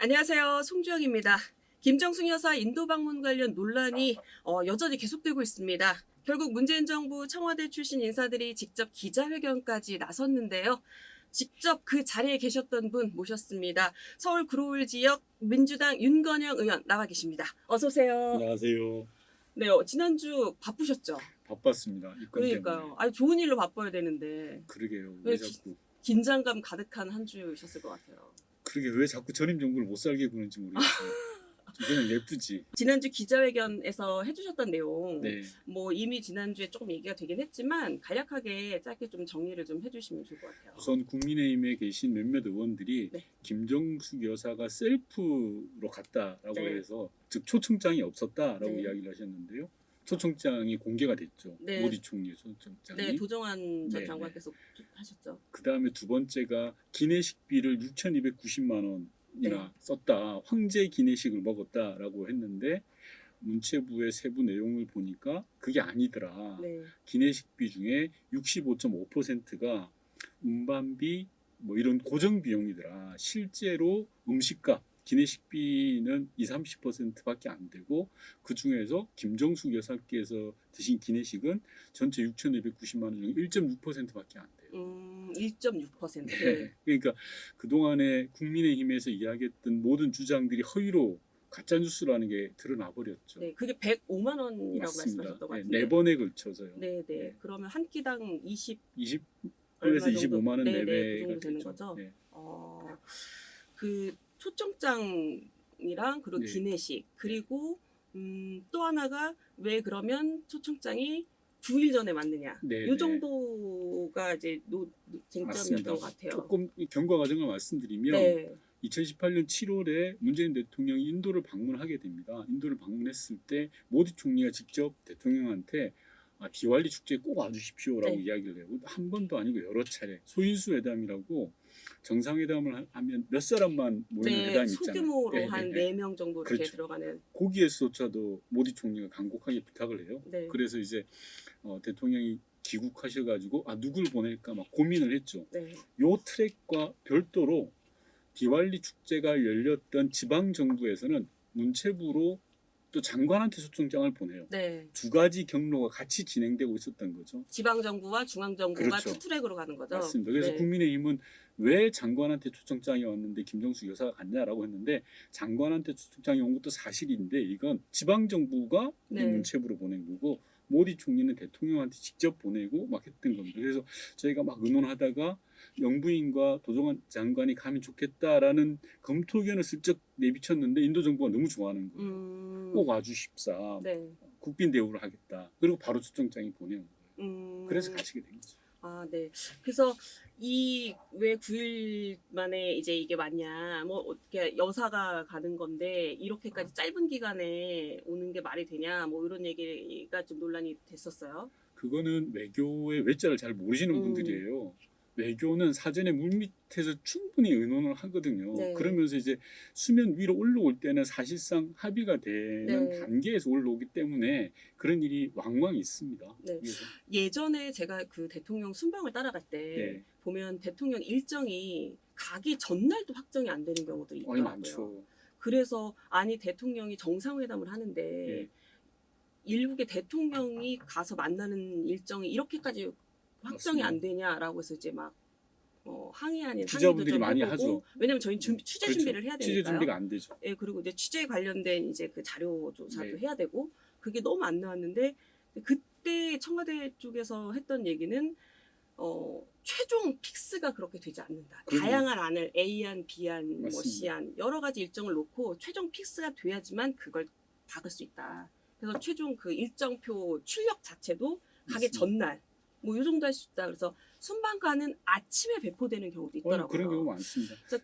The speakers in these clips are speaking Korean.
안녕하세요. 송주영입니다. 김정숙 여사 인도 방문 관련 논란이 여전히 계속되고 있습니다. 결국 문재인 정부 청와대 출신 인사들이 직접 기자회견까지 나섰는데요. 직접 그 자리에 계셨던 분 모셨습니다. 서울 구로울 지역 민주당 윤건영 의원 나와 계십니다. 어서 오세요. 안녕하세요. 네, 지난주 바쁘셨죠? 바빴습니다. 이건 그러니까요. 때문에. 아니 좋은 일로 바빠야 되는데 그러게요. 왜 왜 자꾸 긴장감 가득한 한 주셨을 것 같아요. 그러게 왜 자꾸 전임 정부를 못 살게 구는지 모르겠어요. 이거는 예쁘지. 지난주 기자회견에서 해주셨던 내용, 네. 뭐 이미 지난주에 조금 얘기가 되긴 했지만 간략하게 짧게 좀 정리를 좀 해주시면 좋을 것 같아요. 우선 국민의힘에 계신 몇몇 의원들이 네. 김정숙 여사가 셀프로 갔다라고 네. 해서 즉 초청장이 없었다라고 네. 이야기를 하셨는데요. 초청장이 공개가 됐죠. 네. 모디 총리의 초청장이. 네, 도정환 전 네, 장관께서 하셨죠. 그 다음에 두 번째가 기내식비를 6,290만 원이나 썼다. 황제 기내식을 먹었다라고 했는데 문체부의 세부 내용을 보니까 그게 아니더라. 네. 기내식비 중에 65.5%가 운반비 뭐 이런 고정 비용이더라. 실제로 음식값 기내식비는 30%밖에 안 되고 그 중에서 김정숙 여사께서 드신 기내식은 전체 6,290만 원 중에 1.6%밖에 안 돼요. 1.6%. 네. 그러니까 그동안에 국민의힘에서 이야기했던 모든 주장들이 허위로 가짜 뉴스라는 게 드러나 버렸죠. 네, 그게 105만 원이라고 맞습니다. 말씀하셨던 것 네, 같은데. 네 번에 걸쳐서요. 네, 네. 네. 그러면 한 끼당 20에서 얼마 정도? 25만 원 네, 네, 내외가 그 정도 되는 되죠. 거죠? 네. 그 초청장이랑 그리고 네. 기내식 그리고 또 하나가 왜 그러면 초청장이 9일 전에 왔느냐 네, 이 네. 정도가 이제 쟁점이었던 맞습니다. 것 같아요. 조금 이 경과 과정을 말씀드리면 네, 2018년 7월에 문재인 대통령이 인도를 방문하게 됩니다. 인도를 방문했을 때 모디 총리가 직접 대통령한테 디왈리 축제에 꼭 와주십시오라고 네. 이야기를 해요. 한 번도 아니고 여러 차례 소인수 회담이라고 정상회담을 하면 몇 사람만 모이는 네, 회담이 있잖아요. 소규모로 네, 한 네, 네. 4명 정도 이렇게 그렇죠. 들어가는. 거기에서조차도 모디 총리가 간곡하게 부탁을 해요. 네. 그래서 이제 대통령이 귀국하셔가지고 누굴 보낼까 막 고민을 했죠. 네. 요 트랙과 별도로 디왈리 축제가 열렸던 지방 정부에서는 문체부로 또 장관한테 초청장을 보내요. 네. 두 가지 경로가 같이 진행되고 있었던 거죠. 지방 정부와 중앙 정부가 그렇죠. 투 트랙으로 가는 거죠. 맞습니다. 그래서 네. 국민의힘은 왜 장관한테 초청장이 왔는데 김정숙 여사가 갔냐라고 했는데 장관한테 초청장이 온 것도 사실인데 이건 지방 정부가 이 네. 문체부로 보낸 거고 모디 총리는 대통령한테 직접 보내고 막 했던 겁니다. 그래서 저희가 막 의논하다가 영부인과 도정환 장관이 가면 좋겠다라는 검토 의견을 슬쩍 내비쳤는데 인도 정부가 너무 좋아하는 거예요. 꼭 와주십사. 네. 국빈 대우를 하겠다. 그리고 바로 초청장이 보내온 거예요. 그래서 가시게 된 거죠. 네. 그래서 이 왜 9일 만에 이제 이게 왔냐, 뭐 어떻게 여사가 가는 건데 이렇게까지 짧은 기간에 오는 게 말이 되냐, 뭐 이런 얘기가 좀 논란이 됐었어요. 그거는 외교의 외자를 잘 모르시는 음. 분들이에요. 외교는 사전에 물밑에서 충분히 의논을 하거든요. 네. 그러면서 이제 수면 위로 올라올 때는 사실상 합의가 되는 네. 단계에서 올라오기 때문에 그런 일이 왕왕 있습니다. 네. 그래서 예전에 제가 그 대통령 순방을 따라갈 때 네. 보면 대통령 일정이 가기 전날도 확정이 안 되는 경우들이 많이 있더라고요. 많죠. 그래서 아니 대통령이 정상회담을 하는데 네. 일국의 대통령이 가서 만나는 일정이 이렇게까지 확정이 맞습니다. 안 되냐라고 해서 이제 막 항의 아닌 항의도 기자분들이 좀 많이 해보고, 하죠. 왜냐면 저희 취재 그렇죠. 준비를 해야 취재 되니까요. 준비가 안 되죠. 예, 그리고 이제 취재 관련된 이제 그 자료 조사도 네. 해야 되고 그게 너무 안 나왔는데 그때 청와대 쪽에서 했던 얘기는 최종 픽스가 그렇게 되지 않는다. 그럼요. 다양한 안을 A안, B안, 뭐 맞습니다. C안 여러 가지 일정을 놓고 최종 픽스가 돼야지만 그걸 박을 수 있다. 그래서 최종 그 일정표 출력 자체도 가기 맞습니다. 전날 뭐 이 정도 할 수 있다. 그래서 순방가는 아침에 배포되는 경우도 있더라고요. 그런 경우 많습니다. 그래서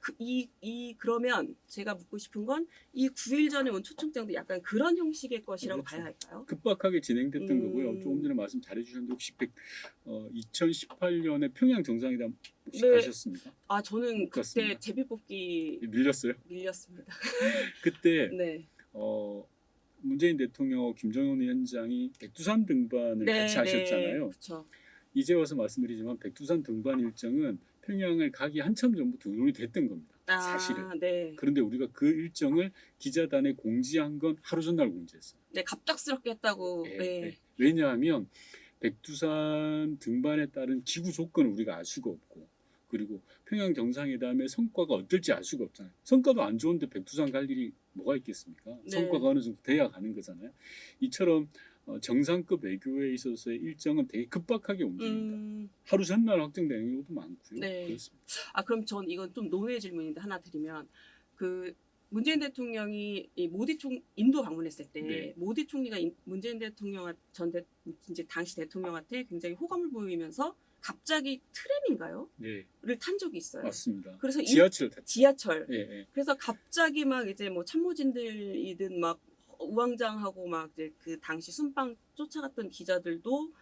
그러면 제가 묻고 싶은 건 이 9일 전에 온 초청장도 약간 그런 형식의 것이라고 그렇죠. 봐야 할까요? 급박하게 진행됐던 거고요. 조금 전에 말씀 잘해주셨는데 혹시 2018년에 평양 정상회담 혹시 네. 가셨습니까? 저는 그때 그렇습니다. 제비뽑기 밀렸어요. 밀렸습니다. 그때 네. 문재인 대통령 김정은 위원장이 백두산 등반을 같이 하셨잖아요. 그렇죠. 이제 와서 말씀드리지만 백두산 등반 일정은 평양을 가기 한참 전부터 의논이 됐던 겁니다. 사실은. 아, 네. 그런데 우리가 그 일정을 기자단에 공지한 건 하루 전날 공지했어요. 네, 갑작스럽게 했다고. 예, 네. 예. 왜냐하면 백두산 등반에 따른 기후 조건을 우리가 알 수가 없고, 그리고 평양 정상회담의 성과가 어떨지 알 수가 없잖아요. 성과도 안 좋은데 백두산 갈 일이 뭐가 있겠습니까? 네. 성과가 어느 정도 돼야 가는 거잖아요. 이처럼 정상급 외교에 있어서의 일정은 되게 급박하게 움직입니다. 하루 전날 확정되는 경우도 많고요. 네. 그렇습니다. 아, 그럼 전 이건 좀 논의 질문인데 하나 드리면, 그 문재인 대통령이 이 모디 인도 방문했을 때 네. 모디 총리가 문재인 대통령 이제 당시 대통령한테 굉장히 호감을 보이면서 갑자기 트램인가요? 네, 를 탄 적이 있어요. 맞습니다. 그래서 지하철 탔죠. 지하철. 예, 예. 그래서 갑자기 막 이제 뭐 참모진들이든 막 우왕좌왕하고 막 이제 그 당시 순방 쫓아갔던 기자들도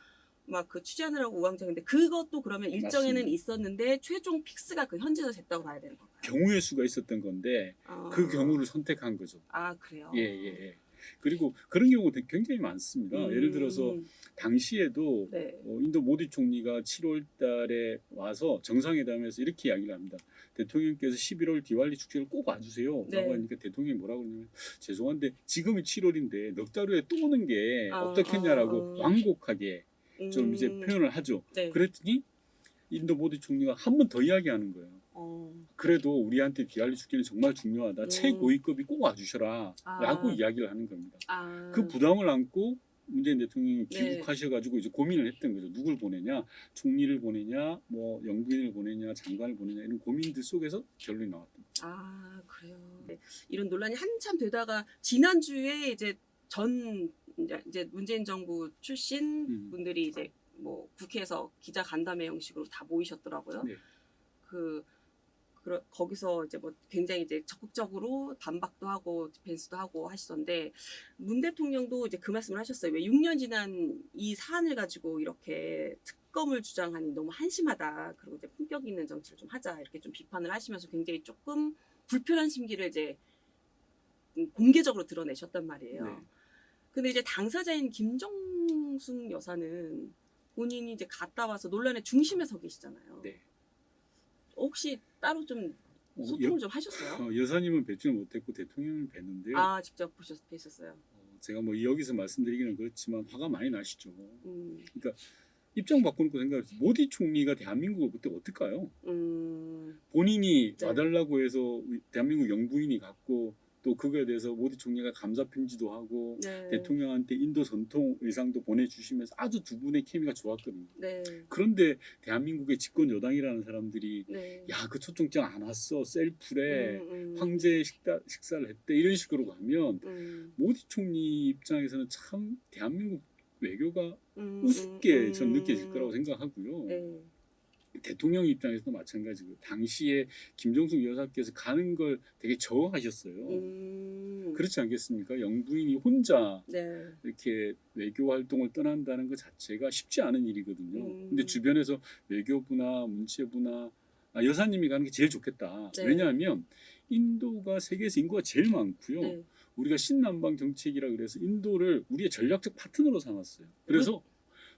막 그 취재하느라고 우왕좌왕인데, 그것도 그러면 일정에는 맞습니다. 있었는데 최종 픽스가 그 현지에서 됐다고 봐야 되는 건가요? 경우의 수가 있었던 건데 그 경우를 선택한 거죠. 아, 그래요? 예, 예, 예. 그리고 그런 경우 굉장히 많습니다. 예를 들어서 당시에도 네. 인도 모디 총리가 7월 달에 와서 정상회담에서 이렇게 이야기를 합니다. 대통령께서 11월 디왈리 축제를 꼭 와주세요. 네. 라고 하니까 대통령이 뭐라고 그러냐면, 죄송한데 지금이 7월인데 넉 달 후에 또 오는 게 어떻겠냐라고 완곡하게 좀 이제 표현을 하죠. 네. 그랬더니 인도 모디 총리가 한 번 더 이야기하는 거예요. 그래도 우리한테 디왈리 축제는 정말 중요하다. 최고위급이 꼭 와주셔라. 라고 이야기를 하는 겁니다. 그 부담을 안고 문재인 대통령이 귀국하셔가지고 이제 고민을 했던 거죠. 누굴 보내냐, 총리를 보내냐, 뭐 영부인을 보내냐, 장관을 보내냐, 이런 고민들 속에서 결론이 나왔던 거죠. 아, 그래요. 네. 이런 논란이 한참 되다가 지난주에 이제 이제 문재인 정부 출신 분들이 이제 뭐 국회에서 기자 간담회 형식으로 다 모이셨더라고요. 네. 거기서 이제 뭐 굉장히 이제 적극적으로 반박도 하고 디펜스도 하고 하시던데, 문 대통령도 이제 그 말씀을 하셨어요. 왜 6년 지난 이 사안을 가지고 이렇게 특검을 주장하니 너무 한심하다. 그리고 이제 품격 있는 정치를 좀 하자. 이렇게 좀 비판을 하시면서 굉장히 조금 불편한 심기를 이제 공개적으로 드러내셨단 말이에요. 네. 근데 이제 당사자인 김정숙 여사는 본인이 이제 갔다 와서 논란의 중심에 서 계시잖아요. 네. 혹시 따로 좀 소통을 좀 하셨어요? 여사님은 뵙지는 못했고 대통령을 뵀는데요. 아, 직접 뵀었어요. 제가 뭐 여기서 말씀드리기는 그렇지만 화가 많이 나시죠. 그러니까 입장 바꿔놓고 생각해서 모디 총리가 대한민국을 그때 어떨까요? 본인이 네. 와달라고 해서 대한민국 영부인이 갔고, 또 그거에 대해서 모디 총리가 감사 편지도 하고 네. 대통령한테 인도 전통 의상도 보내주시면서 아주 두 분의 케미가 좋았거든요. 네. 그런데 대한민국의 집권 여당이라는 사람들이 네. 야, 그 초청장 안 왔어, 셀프래, 황제 식사를 했대, 이런 식으로 가면 모디 총리 입장에서는 참 대한민국 외교가 우습게 전 느껴질 거라고 생각하고요. 네. 대통령 입장에서도 마찬가지고, 당시에 김정숙 여사께서 가는 걸 되게 저항하셨어요. 그렇지 않겠습니까? 영부인이 혼자 네. 이렇게 외교 활동을 떠난다는 것 자체가 쉽지 않은 일이거든요. 근데 주변에서 외교부나 문체부나 여사님이 가는 게 제일 좋겠다. 네. 왜냐하면 인도가 세계에서 인구가 제일 많고요. 네. 우리가 신남방 정책이라 그래서 인도를 우리의 전략적 파트너로 삼았어요. 그래서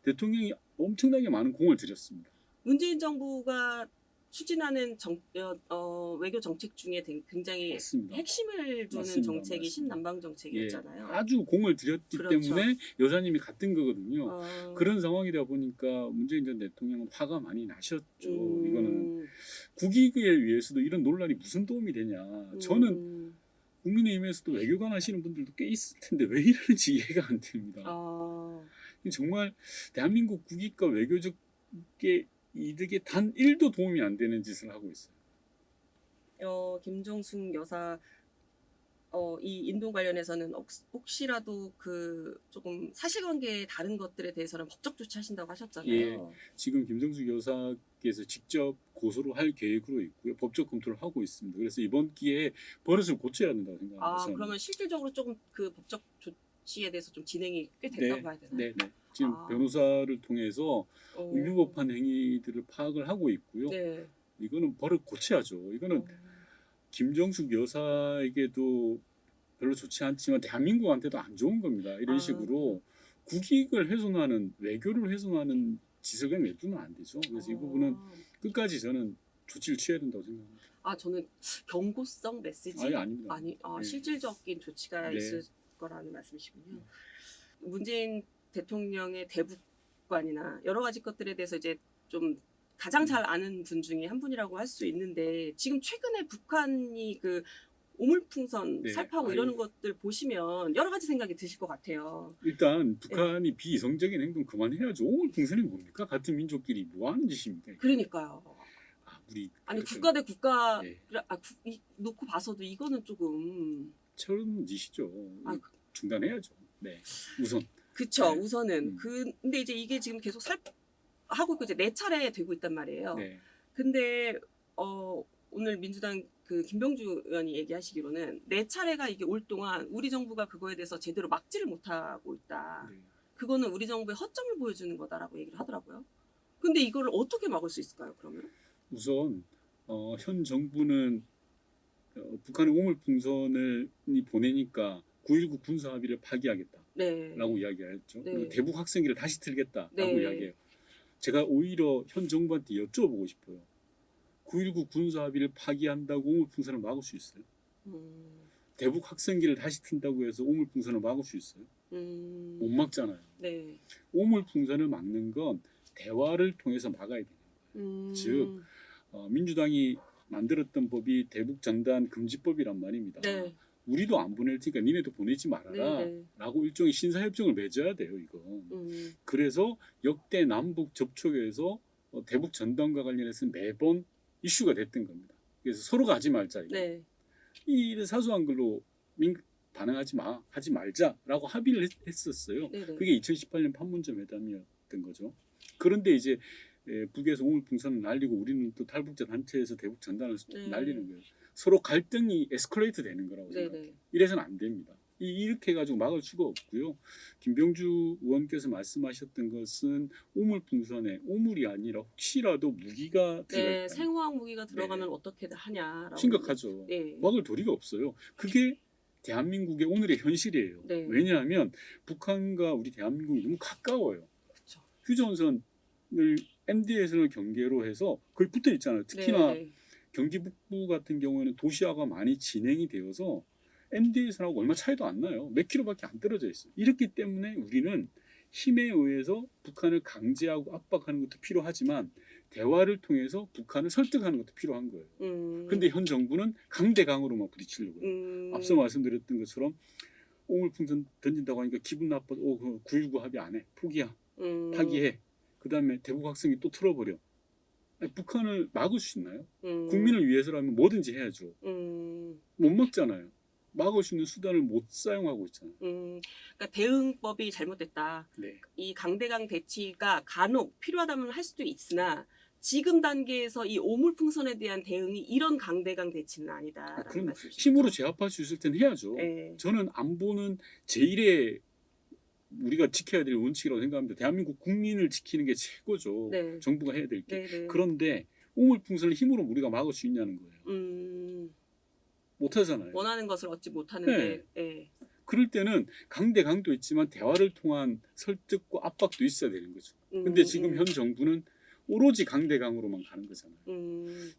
대통령이 엄청나게 많은 공을 들였습니다. 문재인 정부가 추진하는 외교 정책 중에 굉장히 맞습니다. 핵심을 두는 맞습니다. 정책이 맞습니다. 신남방 정책이었잖아요. 예, 아주 공을 들였기 그렇죠. 때문에 여사님이 갔던 거거든요. 그런 상황이다 보니까 문재인 전 대통령은 화가 많이 나셨죠. 이거는 국익에 위해서도 이런 논란이 무슨 도움이 되냐. 저는 국민의힘에서도 외교관 하시는 분들도 꽤 있을 텐데 왜 이러는지 이해가 안 됩니다. 정말 대한민국 국익과 외교적 이득에 단 1도 도움이 안 되는 짓을 하고 있어요. 김정숙 여사 이 인도 관련해서는 혹시라도 그 조금 사실관계의 다른 것들에 대해서는 법적 조치하신다고 하셨잖아요. 예, 지금 김정숙 여사께서 직접 고소를 할 계획으로 있고요. 법적 검토를 하고 있습니다. 그래서 이번 기회에 버릇을 고쳐야 된다고 생각합니다. 그러면 실질적으로 조금 그 법적 조치에 대해서 좀 진행이 꽤 됐다고 봐야 되나요? 네. 지금 변호사를 통해서 위법한 행위들을 파악을 하고 있고요. 네. 이거는 버릇 고쳐야죠. 이거는 김정숙 여사에게도 별로 좋지 않지만 대한민국한테도 안 좋은 겁니다. 이런 식으로 국익을 훼손하는, 외교를 훼손하는 짓을 그냥 내두면 안 되죠. 그래서 이 부분은 끝까지 저는 조치를 취해야 된다고 생각합니다. 저는 경고성 메시지 아예 아닙니다. 네. 실질적인 조치가 네. 있을 거라는 말씀이시군요. 문재인 대통령의 대북관이나 여러 가지 것들에 대해서 이제 좀 가장 잘 아는 분 중에 한 분이라고 할 수 있는데 지금 최근에 북한이 그 오물풍선 네. 살포하고 이러는 것들 보시면 여러 가지 생각이 드실 것 같아요. 일단 북한이 비이성적인 행동 그만해야죠. 오물풍선이 뭡니까? 같은 민족끼리 뭐 하는 짓입니까? 그러니까요. 우리 아니 그래서 국가 대 국가 네. 놓고 봐서도 이거는 조금 처음 짓이죠. 아, 중단해야죠. 네, 우선. 그쵸. 네. 우선은 근데 이제 이게 지금 계속 하고 있고 이제 4차례 되고 있단 말이에요. 네. 근데 오늘 민주당 그 김병주 의원이 얘기하시기로는 4차례가 이게 올 동안 우리 정부가 그거에 대해서 제대로 막지를 못하고 있다. 네. 그거는 우리 정부의 허점을 보여주는 거다라고 얘기를 하더라고요. 근데 이걸 어떻게 막을 수 있을까요? 그러면? 우선 현 정부는 북한의 오물풍선을 보내니까 9.19 군사합의를 파기하겠다라고 네. 이야기했죠. 네. 그리고 대북 학생기를 다시 틀겠다라고 네. 이야기해요. 제가 오히려 현 정부한테 여쭤보고 싶어요. 9.19 군사합의를 파기한다고 오물풍선을 막을 수 있어요? 대북 학생기를 다시 튼다고 해서 오물풍선을 막을 수 있어요? 못 막잖아요. 네. 오물풍선을 막는 건 대화를 통해서 막아야 돼요. 즉 민주당이 만들었던 법이 대북 전단 금지법이란 말입니다. 네. 우리도 안 보낼 테니까 니네도 보내지 말아라 네. 라고 일종의 신사협정을 맺어야 돼요. 이거. 그래서 역대 남북 접촉에서 대북 전단과 관련해서 매번 이슈가 됐던 겁니다. 그래서 서로가 하지 말자. 이거. 네. 이 사소한 걸로 반응하지 마, 하지 말자라고 합의를 했었어요. 네. 그게 2018년 판문점 회담이었던 거죠. 그런데 이제 북에서 오물풍선을 날리고 우리는 또 탈북자 단체에서 대북 전단을 네. 날리는 거예요. 서로 갈등이 에스컬레이트 되는 거라고 네. 생각해요. 이래서는 안 됩니다. 이렇게 해가지고 막을 수가 없고요. 김병주 의원께서 말씀하셨던 것은 오물풍선에 오물이 아니라 혹시라도 무기가 들어갈 때 생화학 무기가 들어가면 어떻게 하냐라고. 심각하죠. 네. 막을 도리가 없어요. 그게 대한민국의 오늘의 현실이에요. 네. 왜냐하면 북한과 우리 대한민국이 너무 가까워요. 그렇죠. 휴전선을 MDS를 경계로 해서 거의 붙어 있잖아요. 특히나 네. 경기 북부 같은 경우에는 도시화가 많이 진행이 되어서 MDS하고 얼마 차이도 안 나요. 몇 킬로밖에 안 떨어져 있어요. 이렇기 때문에 우리는 힘에 의해서 북한을 강제하고 압박하는 것도 필요하지만 대화를 통해서 북한을 설득하는 것도 필요한 거예요. 그런데 현 정부는 강대강으로만 부딪히려고요. 앞서 말씀드렸던 것처럼 오물풍선 던진다고 하니까 기분 나빠서 9.19 합의 안 해. 포기야. 파기해. 그 다음에 대북 학생이 또 틀어버려. 아니, 북한을 막을 수 있나요? 국민을 위해서라면 뭐든지 해야죠. 못 막잖아요. 막을 수 있는 수단을 못 사용하고 있잖아요. 그러니까 대응법이 잘못됐다. 네. 이 강대강 대치가 간혹 필요하다면 할 수도 있으나 지금 단계에서 이 오물풍선에 대한 대응이 이런 강대강 대치는 아니다라는 그럼 말씀이시죠. 힘으로 제압할 수 있을 땐 해야죠. 네. 저는 안보는 제1의 우리가 지켜야 될 원칙이라고 생각합니다. 대한민국 국민을 지키는 게 최고죠. 네. 정부가 해야 될 게. 네. 그런데 오물풍선을 힘으로 우리가 막을 수 있냐는 거예요. 못하잖아요. 원하는 것을 얻지 못하는데. 네. 그럴 때는 강대강도 있지만 대화를 통한 설득과 압박도 있어야 되는 거죠. 근데 지금 현 정부는 오로지 강대강으로만 가는 거잖아요.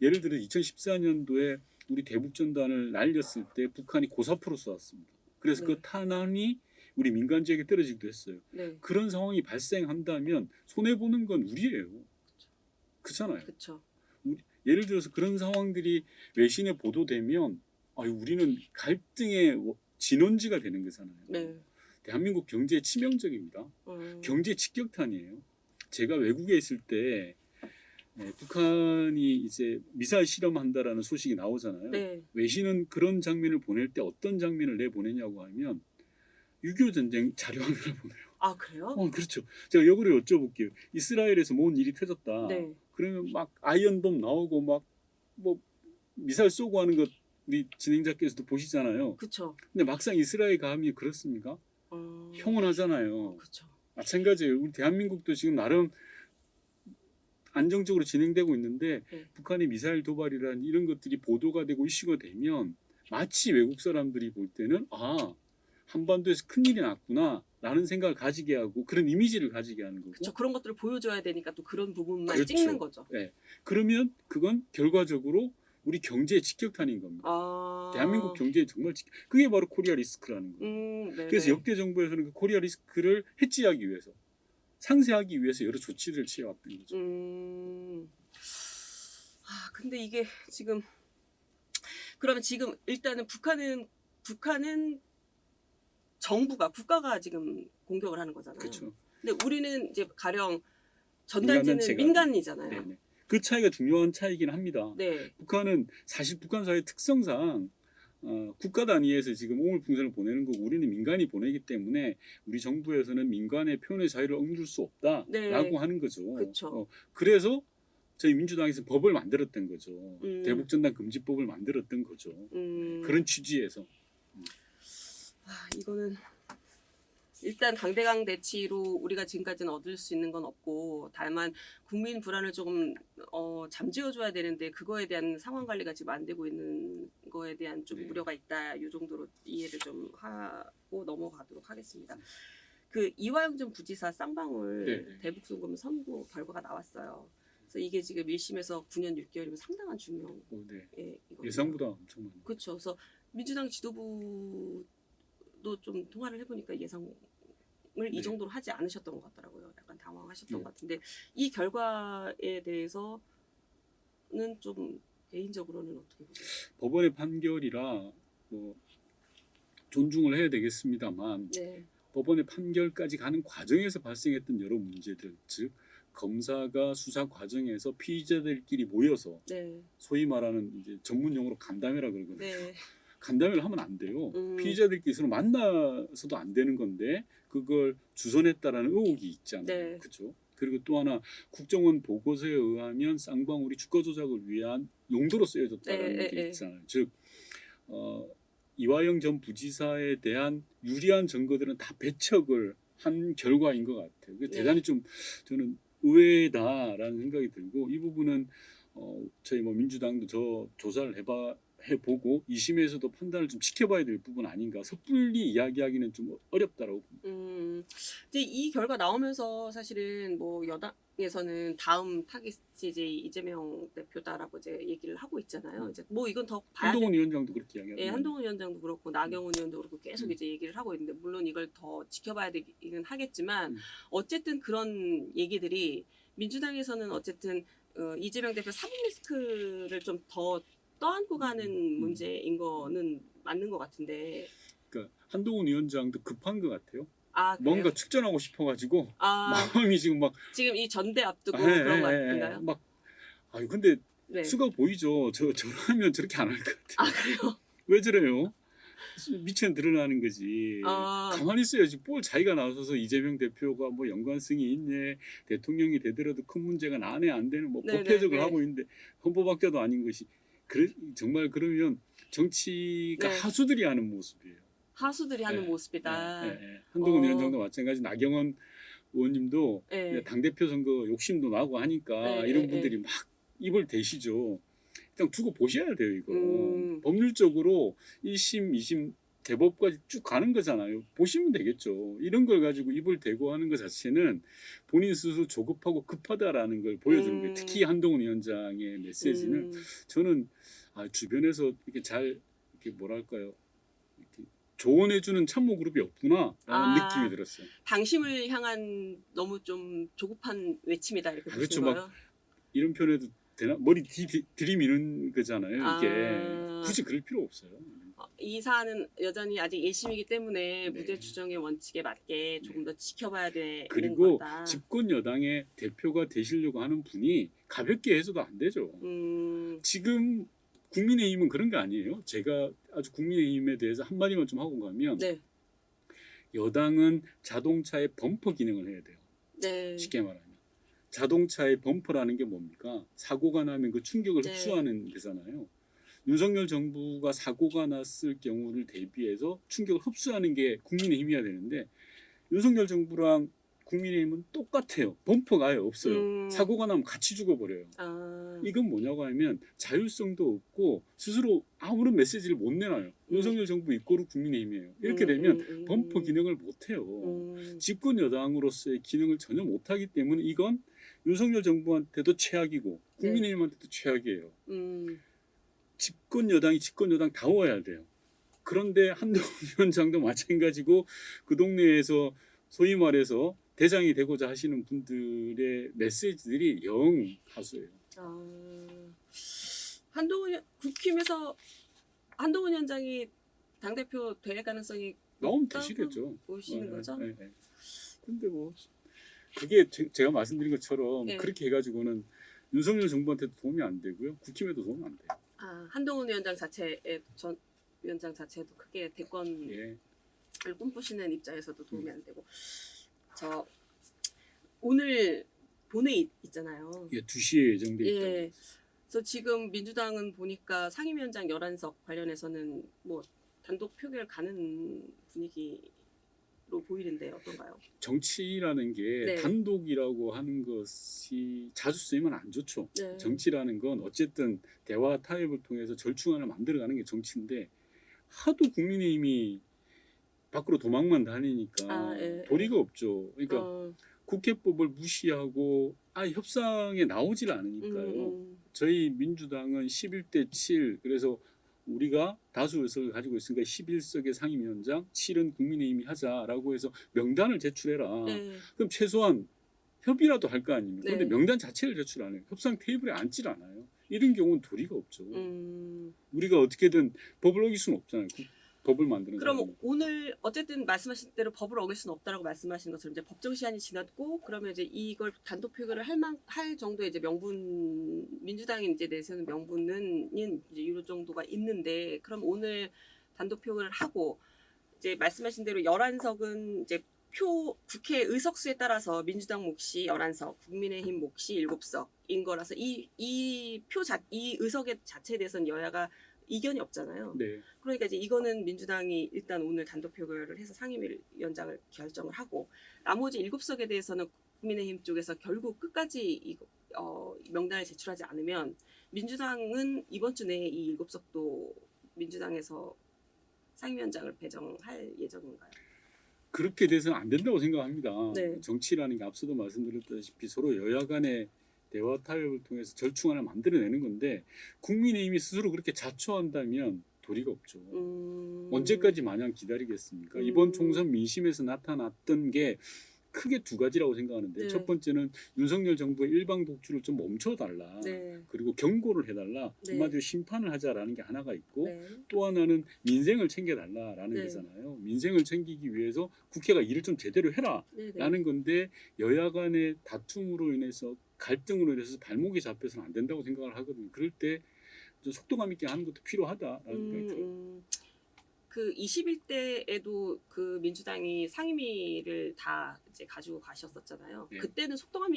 예를 들어 2014년도에 우리 대북전단을 날렸을 때 북한이 고사포로 쏘았습니다. 그래서 네. 그 탄환이 우리 민간 지역에 떨어지기도 했어요. 네. 그런 상황이 발생한다면 손해보는 건 우리예요. 그렇잖아요. 그렇죠. 예를 들어서 그런 상황들이 외신에 보도되면 우리는 갈등의 진원지가 되는 거잖아요. 네. 대한민국 경제에 치명적입니다. 경제 직격탄이에요. 제가 외국에 있을 때 북한이 이제 미사일 실험한다라는 소식이 나오잖아요. 네. 외신은 그런 장면을 보낼 때 어떤 장면을 내보내냐고 하면 6.25 전쟁 자료화면을 보내요. 아 그래요? 그렇죠. 제가 역으로 여쭤볼게요. 이스라엘에서 뭔 일이 터졌다. 네. 그러면 막 아이언돔 나오고 막 뭐 미사일 쏘고 하는 것 우리 진행자께서도 보시잖아요. 그렇죠. 근데 막상 이스라엘 감이 그렇습니까? 평온하잖아요. 그렇죠. 마찬가지예요. 우리 대한민국도 지금 나름 안정적으로 진행되고 있는데 네. 북한의 미사일 도발이란 이런 것들이 보도가 되고 이슈가 되면 마치 외국 사람들이 볼 때는 한반도에서 큰일이 났구나라는 생각을 가지게 하고 그런 이미지를 가지게 하는 거고. 그렇죠. 그런 것들을 보여줘야 되니까 또 그런 부분만 그렇죠. 찍는 거죠. 네. 그러면 그건 결과적으로 우리 경제에 직격탄인 겁니다. 아. 대한민국 경제에 정말 그게 바로 코리아 리스크라는 거예요. 네네. 그래서 역대 정부에서는 그 코리아 리스크를 해지하기 위해서 상쇄하기 위해서 여러 조치를 취해왔던 거죠. 아, 근데 이게 지금 그러면 지금 일단은 북한은 정부가 국가가 지금 공격을 하는 거잖아요. 그렇죠. 근데 우리는 이제 가령 전단지는 민간단체가- 민간이잖아요. 네네. 그 차이가 중요한 차이긴 합니다. 네. 북한은 사실 북한 사회 특성상 국가 단위에서 지금 오물풍선을 보내는 거고 우리는 민간이 보내기 때문에 우리 정부에서는 민간의 표현의 자유를 억누를 수 없다라고 네. 하는 거죠. 그쵸. 그래서 저희 민주당에서 법을 만들었던 거죠. 대북전단 금지법을 만들었던 거죠. 그런 취지에서. 아, 이거는 일단 강대강 대치로 우리가 지금까지는 얻을 수 있는 건 없고 다만 국민 불안을 조금 잠재워줘야 되는데 그거에 대한 상황 관리가 지금 안 되고 있는 거에 대한 좀 네. 우려가 있다. 이 정도로 이해를 좀 하고 넘어가도록 하겠습니다. 그 이화영 전 부지사 쌍방울 네. 대북송금 선고 결과가 나왔어요. 그래서 이게 지금 1심에서 9년 6개월이면 상당한 중형. 네. 이거든요. 예상보다 엄청 많아요. 그렇죠. 그래서 민주당 지도부도 좀 통화를 해보니까 예상을 이 네. 정도로 하지 않으셨던 것 같더라고요. 약간 당황하셨던 네. 것 같은데 이 결과에 대해서는 좀 개인적으로는 어떻게 보세요? 법원의 판결이라 뭐 존중을 해야 되겠습니다만 네, 법원의 판결까지 가는 과정에서 발생했던 여러 문제들, 즉 검사가 수사 과정에서 피의자들끼리 모여서 네, 소위 말하는 이제 전문 용어로 간담회라 그러거든요. 네, 간담회를 하면 안 돼요. 음. 피의자들끼리 서로 만나서도 안 되는 건데 그걸 주선했다라는 의혹이 있잖아요. 네. 그렇죠? 그리고 또 하나 국정원 보고서에 의하면 쌍방울이 주가 조작을 위한 용도로 쓰여졌다는 네, 게 네, 있잖아요. 즉 이화영 전 부지사에 대한 유리한 증거들은 다 배척을 한 결과인 것 같아요. 네. 대단히 좀 저는 의외다라는 생각이 들고 이 부분은 저희 뭐 민주당도 저 조사를 해보고 2심에서도 판단을 좀 지켜봐야 될 부분 아닌가. 섣불리 이야기하기는 좀 어렵다라고 봅니다. 이제 이 결과 나오면서 사실은 뭐 여당에서는 다음 타깃이 이제 이재명 대표다라고 이제 얘기를 하고 있잖아요. 이제 뭐 이건 더 봐야 돼. 한동훈 위원장도 그렇게 이야기하고 예, 한동훈 위원장도 그렇고 나경원 의원도 그렇고 계속 이제 얘기를 하고 있는데 물론 이걸 더 지켜봐야 되기는 하겠지만 어쨌든 그런 얘기들이 민주당에서는 어쨌든 이재명 대표 사법 리스크를 좀 더 떠안고 가는 문제인 거는 맞는 것 같은데. 그러니까 한동훈 위원장도 급한 것 같아요. 아, 그래요? 뭔가 축전하고 싶어가지고 아, 마음이 지금 막 지금 이 전대 앞두고 예, 그런 거 예, 예, 같은가요? 막 근데 네. 수가 보이죠. 저라면 저렇게 안 할 것 같아요. 아, 그래요? 왜 저래요? 미천 드러나는 거지. 아. 가만히 있어야지. 뭘 자기가 나서서 이재명 대표가 뭐 연관성이 있네. 대통령이 되더라도 큰 문제가 나네 안 되는 뭐 네네네. 법회적을 하고 있는데 헌법학자도 아닌 것이 정말 그러면 정치가 네. 하수들이 하는 모습이에요. 하수들이 하는 네. 모습이다. 한동훈 위원장도 마찬가지. 나경원 의원님도 네. 당대표 선거 욕심도 나고 하니까 네, 이런 네, 분들이 막 입을 대시죠. 그냥 두고 보셔야 돼요, 이거. 법률적으로 1심, 2심 대법까지 쭉 가는 거잖아요. 보시면 되겠죠. 이런 걸 가지고 입을 대고 하는 것 자체는 본인 스스로 조급하고 급하다라는 걸 보여주는 거예요. 특히 한동훈 위원장의 메시지는 저는 주변에서 이렇게 잘 이렇게 뭐랄까요, 이렇게 조언해주는 참모 그룹이 없구나라는 느낌이 들었어요. 당심을 향한 너무 좀 조급한 외침이다 이렇게 보시는 그렇죠. 거예요? 막 이런 표현해도 되나? 머리 들이미는 거잖아요. 이게 굳이 그럴 필요 없어요. 이 사안은 여전히 아직 1심이기 때문에 네. 무죄 추정의 원칙에 맞게 조금 더 지켜봐야 되는 그리고 거다. 집권 여당의 대표가 되시려고 하는 분이 가볍게 해서도 안 되죠. 지금 국민의힘은 그런 거 아니에요. 제가 아주 국민의힘에 대해서 한마디만 좀 하고 가면 네. 여당은 자동차의 범퍼 기능을 해야 돼요. 네. 쉽게 말하면. 자동차의 범퍼라는 게 뭡니까? 사고가 나면 그 충격을 네. 흡수하는 데잖아요. 윤석열 정부가 사고가 났을 경우를 대비해서 충격을 흡수하는 게 국민의힘이어야 되는데 윤석열 정부랑 국민의힘은 똑같아요. 범퍼가 아예 없어요. 음. 사고가 나면 같이 죽어버려요. 아. 이건 뭐냐고 하면 자율성도 없고 스스로 아무런 메시지를 못 내놔요. 윤석열 정부 이꼬르 국민의힘이에요. 이렇게 되면 범퍼 기능을 못해요. 집권 여당으로서의 기능을 전혀 못하기 때문에 이건 윤석열 정부한테도 최악이고 국민의힘한테도 최악이에요. 집권 여당이 집권 여당 다워야 돼요. 그런데 한동훈 위원장도 마찬가지고 그 동네에서 소위 말해서 대장이 되고자 하시는 분들의 메시지들이 영 하수예요. 국힘에서 한동훈 위원장이 당대표 될 가능성이 나오면 높다고 되시겠죠. 보시는 거죠? 네. 근데 뭐 그게 제가 말씀드린 것처럼 네. 그렇게 해가지고는 윤석열 정부한테도 도움이 안 되고요. 국힘에도 도움이 안 돼요. 한동훈 위원장 전 위원장 자체도 크게 대권을 예. 꿈꾸시는 입장에서도 도움이 안 되고 저 오늘 본회의 있잖아요. 예, 2시에 예정돼 있다고. 예. 그래서 지금 민주당은 보니까 상임위원장 11석 관련해서는 뭐 단독 표결 가는 분위기로 보이는데 어떤가요? 정치라는 게 네. 단독이라고 하는 것이 자주 쓰이면 안 좋죠. 네. 정치라는 건 어쨌든 대화 타협을 통해서 절충안을 만들어가는 게 정치인데 하도 국민의힘이 밖으로 도망만 다니니까 예. 도리가 없죠. 그러니까 국회법을 무시하고 협상에 나오질 않으니까요. 저희 민주당은 11대 7 그래서 우리가 다수 의석을 가지고 있으니까 11석의 상임위원장 7은 국민의힘이 하자라고 해서 명단을 제출해라. 네. 그럼 최소한 협의라도 할 거 아닙니까? 그런데 네. 명단 자체를 제출 안 해요. 협상 테이블에 앉질 않아요. 이런 경우는 도리가 없죠. 우리가 어떻게든 법을 어길 수는 없잖아요. 법을 만드는 그럼 사람은. 오늘 어쨌든 말씀하신 대로 법을 어길 수는 없다라고 말씀하신 것처럼 이제 법정 시한이 지났고 그러면 이제 이걸 단독 표결을 할 정도의 이제 명분 민주당이 이제 내세우는 명분은 이제 이 정도가 있는데 그럼 오늘 단독 표결을 하고 이제 말씀하신 대로 11석은 이제 국회 의석수에 따라서 민주당 몫이 11석, 국민의힘 몫이 7석인 거라서 이 의석의 자체에 대해서는 여야가 이견이 없잖아요. 네. 그러니까 이제 이거는 민주당이 일단 오늘 단독 표결을 해서 상임위원장을 결정을 하고 나머지 7석에 대해서는 국민의힘 쪽에서 결국 끝까지 명단을 제출하지 않으면 민주당은 이번 주 내에 이 7석도 민주당에서 상임위원장을 배정할 예정인가요? 그렇게 돼서는 안 된다고 생각합니다. 네. 정치라는 게 앞서도 말씀드렸다시피 서로 여야 간의 대화 타협을 통해서 절충안을 만들어내는 건데 국민의힘이 스스로 그렇게 자초한다면 도리가 없죠. 언제까지 마냥 기다리겠습니까? 이번 총선 민심에서 나타났던 게 크게 두 가지라고 생각하는데 네. 첫 번째는 윤석열 정부의 일방 독주를 좀 멈춰달라. 네. 그리고 경고를 해달라. 네. 한마디로 심판을 하자라는 게 하나가 있고 네. 또 하나는 민생을 챙겨달라라는 네. 거잖아요. 민생을 챙기기 위해서 국회가 일을 좀 제대로 해라라는 건데 여야 간의 다툼으로 인해서 갈등으로 인해서 발목이 잡혀서는 안 된다고 생각을 하거든요. 그럴 때 좀 속도감 있게 하는 것도 필요하다라는 생각이 들어요. 그 21대에도 그 민주당이 상임위를 다 이제 가지고 가셨었잖아요. 네. 그때는 속도감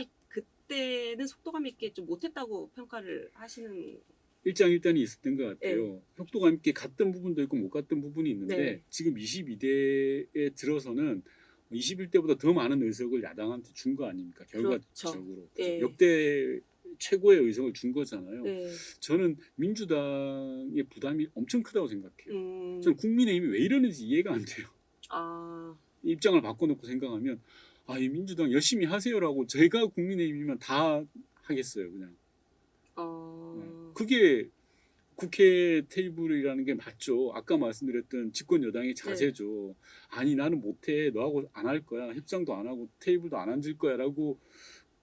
있게 좀 못했다고 평가를 하시는. 일장일단이 있었던 것 같아요. 네. 속도감 있게 갔던 부분도 있고 못 갔던 부분이 있는데 네. 지금 22대에 들어서는 21대보다 더 많은 의석을 야당한테 준 거 아닙니까? 결과적으로. 네. 역대 최고의 의석을 준 거잖아요. 네. 저는 저는 민주당의 부담이 엄청 크다고 생각해요. 저는 국민의힘이 왜 이러는지 이해가 안 돼요. 입장을 바꿔놓고 생각하면 이 민주당 열심히 하세요라고 제가 국민의힘이면 다 하겠어요. 그냥. 그게 국회 테이블이라는 게 맞죠. 아까 말씀드렸던 집권 여당의 자세죠. 아니 나는 못해. 너하고 안 할 거야. 협상도 안 하고 테이블도 안 앉을 거야 라고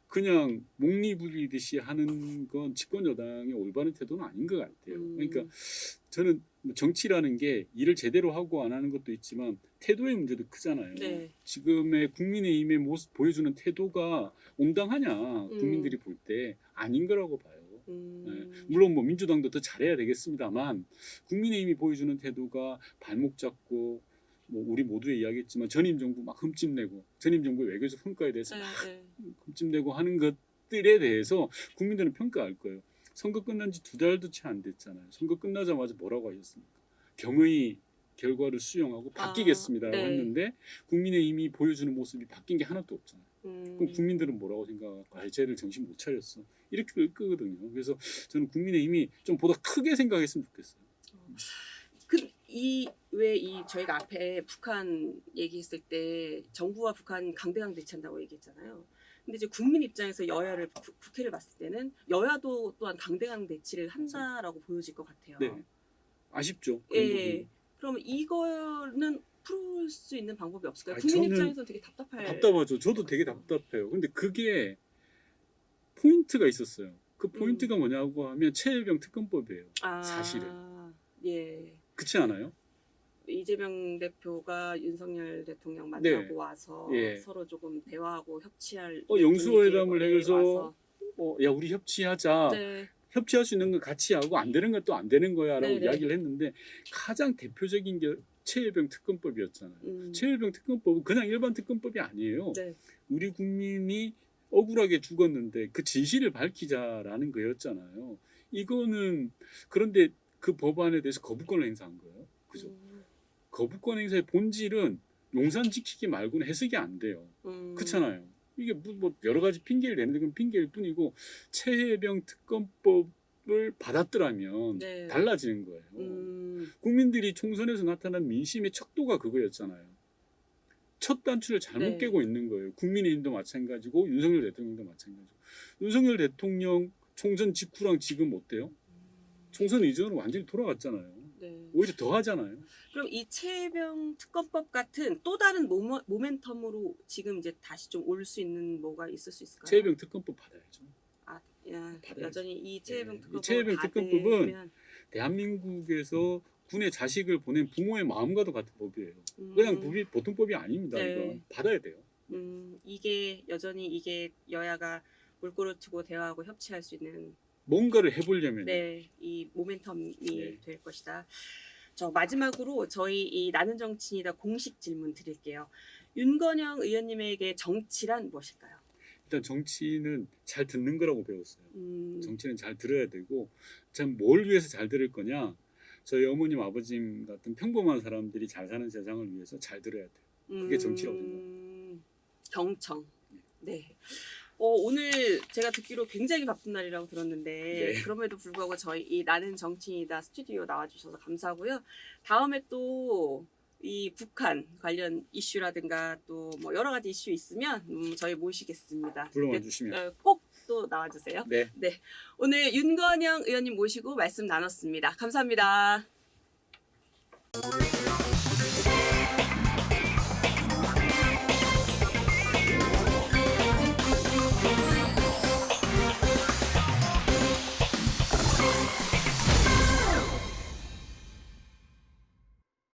그냥 목리부리듯이 하는 건 집권 여당의 올바른 태도는 아닌 것 같아요. 그러니까 저는 정치라는 게 일을 제대로 하고 안 하는 것도 있지만 태도의 문제도 크잖아요. 네. 지금의 국민의힘의 모습 보여주는 태도가 온당하냐 국민들이 볼 때 아닌 거라고 봐요. 네. 물론 뭐 민주당도 더 잘해야 되겠습니다만 국민의힘이 보여주는 태도가 발목 잡고 뭐 우리 모두 이야기했지만 전임 정부 막 흠집내고 전임 정부의 외교적 성과에 대해서 막 흠집내고 하는 것들에 대해서 국민들은 평가할 거예요. 선거 끝난 지 2달도 채 안 됐잖아요. 선거 끝나자마자 뭐라고 하셨습니까? 경의 결과를 수용하고 바뀌겠습니다라고 네. 했는데 국민의힘이 보여주는 모습이 바뀐 게 하나도 없잖아요. 그럼 국민들은 뭐라고 생각할까? 아, 쟤들 정신 못 차렸어. 이렇게 끄거든요. 그래서 저는 국민의힘이 좀 보다 크게 생각했으면 좋겠어요. 저희가 앞에 북한 얘기했을 때 정부와 북한 강대강 대치한다고 얘기했잖아요. 근데 이제 국민 입장에서 여야를 국회를 봤을 때는 여야도 또한 강대강 대치를 한다라고 보여질 것 같아요. 네. 아쉽죠. 그런 예. 부분이. 그러면 이거는 풀 수 있는 방법이 없을까요? 아니, 국민 저는 입장에서 되게 답답하죠. 저도 되게 답답해요. 근데 그게 포인트가 있었어요. 그 포인트가 뭐냐고 하면 최혜병 특검법이에요. 사실은. 예. 그렇지 않아요? 이재명 대표가 윤석열 대통령 만나고 네. 와서 예. 서로 조금 대화하고 협치할 영수회담을 분위기에 해서 와서. 야 우리 협치하자. 네. 협치할 수 있는 건 같이 하고 안 되는 건 또 안 되는 거야라고 네네. 이야기를 했는데 가장 대표적인 게 최혜병 특검법이었잖아요. 음. 최혜병 특검법은 그냥 일반 특검법이 아니에요. 네. 우리 국민이 억울하게 죽었는데 그 진실을 밝히자라는 거였잖아요. 이거는 그런데 그 법안에 대해서 거부권을 행사한 거예요. 그죠? 거부권 행사의 본질은 용산 지키기 말고는 해석이 안 돼요. 그렇잖아요. 이게 뭐 여러 가지 핑계를 대는데 그건 핑계일 뿐이고 최혜병 특검법을 받았더라면 네. 달라지는 거예요. 국민들이 총선에서 나타난 민심의 척도가 그거였잖아요. 첫 단추를 잘못 네. 깨고 있는 거예요. 국민의힘도 마찬가지고 윤석열 대통령도 마찬가지고. 윤석열 대통령 총선 직후랑 지금 어때요? 총선 이전으로 완전히 돌아갔잖아요. 네. 오히려 더 하잖아요. 그럼 이 최혜병 특검법 같은 또 다른 모멘텀으로 지금 이제 다시 좀 올 수 있는 뭐가 있을 수 있을까요? 최혜병 특검법 받아야죠. 받아야죠. 여전히 이 최혜병 이 특검법 최혜병 특검법은 대한민국에서 군에 자식을 보낸 부모의 마음과도 같은 법이에요. 그냥 보통 법이 아닙니다. 네. 이건 받아야 돼요. 이게 여전히 이게 여야가 물꼬를 트고 대화하고 협치할 수 있는 뭔가를 해보려면 이 모멘텀이 네. 될 것이다. 저 마지막으로 저희 이 나는 정치인이다 공식 질문 드릴게요. 윤건영 의원님에게 정치란 무엇일까요? 일단 정치는 잘 듣는 거라고 배웠어요. 음. 정치는 잘 들어야 되고 참 뭘 위해서 잘 들을 거냐. 저희 어머님 아버님 같은 평범한 사람들이 잘 사는 세상을 위해서 잘 들어야 돼요. 그게 정치라고 생각합니다. 경청. 네. 오늘 제가 듣기로 굉장히 바쁜 날이라고 들었는데 네. 그럼에도 불구하고 저희 이 나는 정치인이다 스튜디오 나와주셔서 감사하고요. 다음에 또 이 북한 관련 이슈라든가 또 뭐 여러 가지 이슈 있으면 저희 모시겠습니다. 불러와 주시면 꼭 또 나와주세요. 네. 오늘 윤건영 의원님 모시고 말씀 나눴습니다. 감사합니다.